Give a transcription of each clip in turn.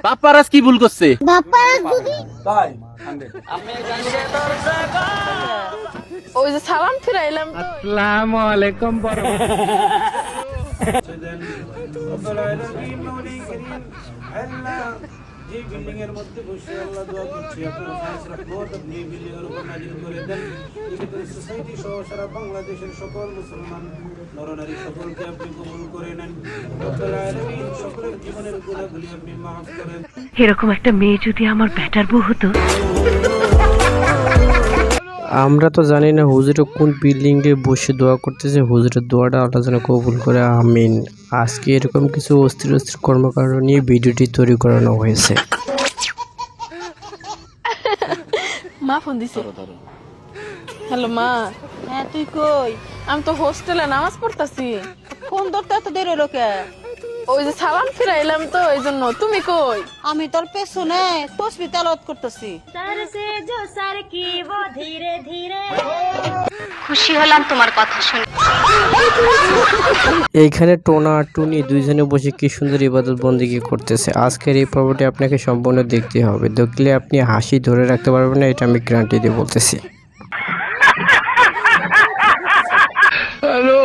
বাপ্পারাজ কি ভুল করছে? বাপ্পারাজ যদি তাই ওই যে সালাম ফিরাইলাম তো। আসসালামু আলাইকুম যে বিল্ডিং এর মধ্যে বসে আল্লাহ দোয়া করছি আপনারা খাস রাখবত আপনি বিল্ডিং এর উপর নাজিল করে দেন এই সোসাইটি সহ সারা বাংলাদেশের সকল মুসলমান নরনারী সকলকে আপনি কবুল করে নেন রব্বুল আলামিন সকলের জীবনের গুনাহগুলি আপনি maaf করেন। এরকম একটা মেয়ে যদি আমার ব্যাটার বউ হতো। আমরা তো জানি না হুজুরে কোন বিল্ডিং এ বসে দোয়া করতেছে, হুজুরের দোয়াটা আল্লাহ যেন কবুল করে, আমিন। আজকে এরকম কিছু অস্থির অস্থির কর্মকাণ্ড নিয়ে ভিডিওটি তৈরি করানো হয়েছে। মা ফোন দিছে। হ্যালো মা। হ্যাঁ তুই কই? আমি তো হোস্টেলে নামাজ পড়তাছি। ফোন ধরতে এত দেরি হলো কে? ওই যে সালাম ফিরাইলাম তো এই জন্য। তুমি কই? আমি তোর পেছনে তসবি তেলাওয়াত করতেছি। খুশি হলাম তোমার কথা শুনে। এইখানে টোনা আর টুনি দুইজনে বসে কি সুন্দর ইবাদত বন্দেগী করতেছে। আজকের এই পর্বটি আপনাকে সম্পূর্ণ দেখতে হবে, দেখলে আপনি হাসি ধরে রাখতে পারবেন না, এটা আমি গ্যারান্টি দিয়ে বলতেছি। হ্যালো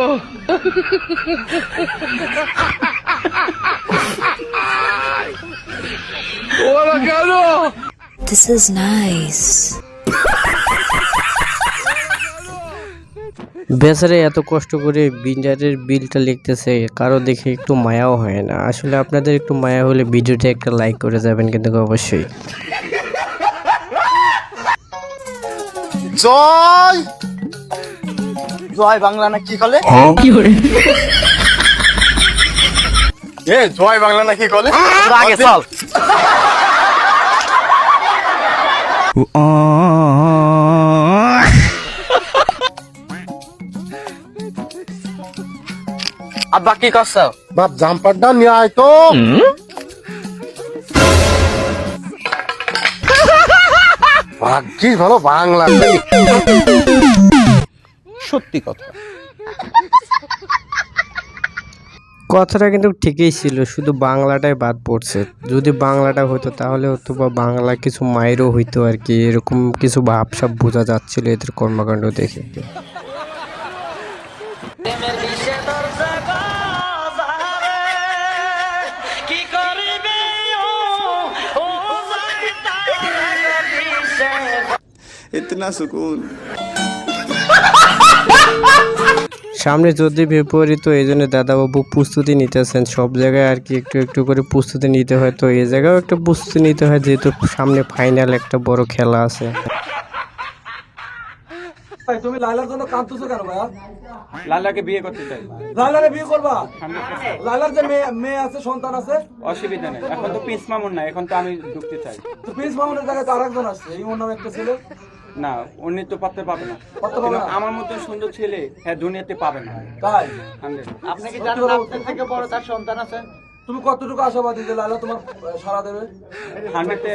ওরা কেন? This is nice. বেচারে এত কষ্ট করে বিল্ডারের বিলটা লিখতেছে, কারো দেখে একটু মায়াও হয় না। আসলে আপনাদের একটু মায়া হলে ভিডিওটা একটা লাইক করে যাবেন কিন্তু অবশ্যই। জয় জয় বাংলা না কি কলে? এ জয় বাংলা না কি কলে? আগে চল। আব্বা কি করছ? বাপ জাম্পারটা নিয়ে আয় তো। ভাগ্যিস ভালো বাংলা। সত্যি কথা। কথাটা কিন্তু ঠিকই ছিল, শুধু বাংলাটাই বাদ পড়ছে। যদি বাংলাটা হতো তাহলে হয়তো বা বাংলা কিছু মায়েরও হইতো আর কি, এরকম কিছু ভাবসাব বোঝা যাচ্ছিল এদের কর্মকাণ্ড দেখে। इतना सुकून। সামনে যদি ফেব্রুয়ারি, তো এই জন্য দাদাবাবু প্রস্তুতি নিতেছেন সব জায়গায় আর কি, একটু একটু করে প্রস্তুতি নিতে হয়। তো এই জায়গাও একটু প্রস্তুতি নিতে হয়, যেহেতু সামনে ফাইনাল একটা বড় খেলা আছে। তুমি লাইলার জন্য কাঁদতেছো কেন ভাইয়া? লালাকে বিয়ে করতে চাই। লাইলারে বিয়ে করবা? লাইলার যে মেয়ে আছে, সন্তান আছে? অসুবিধা নেই, এখন তো প্রিন্স মামুন না, এখন তো আমি ঢুকতে চাই। তো প্রিন্স মামুনের জায়গায় তো আরেকজন আসছে, ইমন নামে একটা ছেলে। না, উনি তো পারতে পাবে না। আমার মতন সুন্দর ছেলে হ্যাঁ দুনিয়াতে পাবে না। তাই? আপনি কি জানেন আপনার থেকে বড় তার সন্তান আছে? তুমি কতটুকু আশাবাদী যে লাইলা তোমার সারা দেবে? 100-এ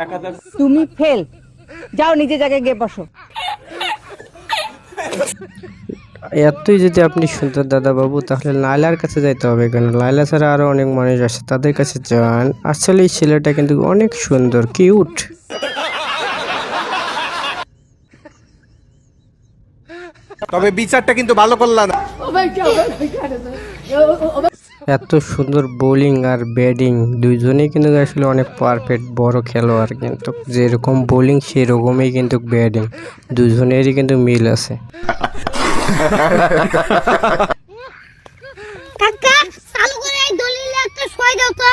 1000। তুমি ফেল, যাও নিজে জায়গায় গিয়ে বসো। এতই যদি আপনি শুনতেন দাদাবাবু, তাহলে লাইলার কাছে যাইতে হবে কেন? লাইলা ছাড়া আরো অনেক মানুষ আছে, তাদের কাছে যান। আসলে এই ছেলেটা কিন্তু অনেক সুন্দর, কিউট। তবে বিচারটা কিন্তু ভালো করলা না। এত সুন্দর বোলিং আর ব্যাটিং দুইজনেই কিন্তু আসলে অনেক পারফেক্ট বড় খেলোয়াড়, কিন্তু যেরকম বোলিং সেরকমই কিন্তু ব্যাটিং, দুজনেরই কিন্তু মিল আছে। কাকা চালু করে এই দলিলে একটা সই দাও তো।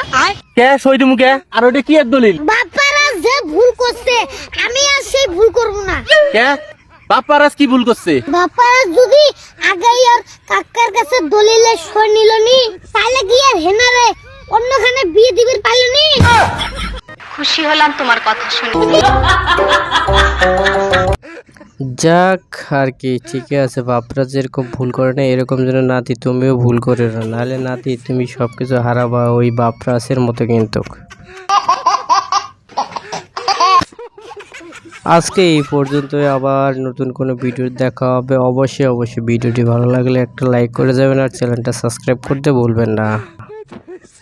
কে সই দিমু কে? আর ওটা কি এর দলিল? বাপ্পারাজ যে ভুল করছে আমি আর সেই ভুল করব না। কে? বাপ্পারাজ কি ভুল করছে? বাপ্পারাজ যদি আগে আর কাকার কাছে দলিলে সই নিল নি, তাহলে কি আর হেনারে অন্যখানে বিয়ে দিবেন পারলো নি? খুশি হলাম তোমার কথা শুনে। যাক আর কি, ঠিকই আছে। বাপরা যেরকম ভুল করে না, এরকম যেন নাতি তুমিও ভুল করে না, নাহলে নাতি তুমি সবকিছু হারাবা ওই বাপরাসের মতো কিন্তু। আজকে এই পর্যন্তই, আবার নতুন কোনো ভিডিও দেখা হবে। অবশ্যই ভিডিওটি ভালো লাগলে একটা লাইক করে যাবেন আর চ্যানেলটা সাবস্ক্রাইব করতে ভুলবেন না।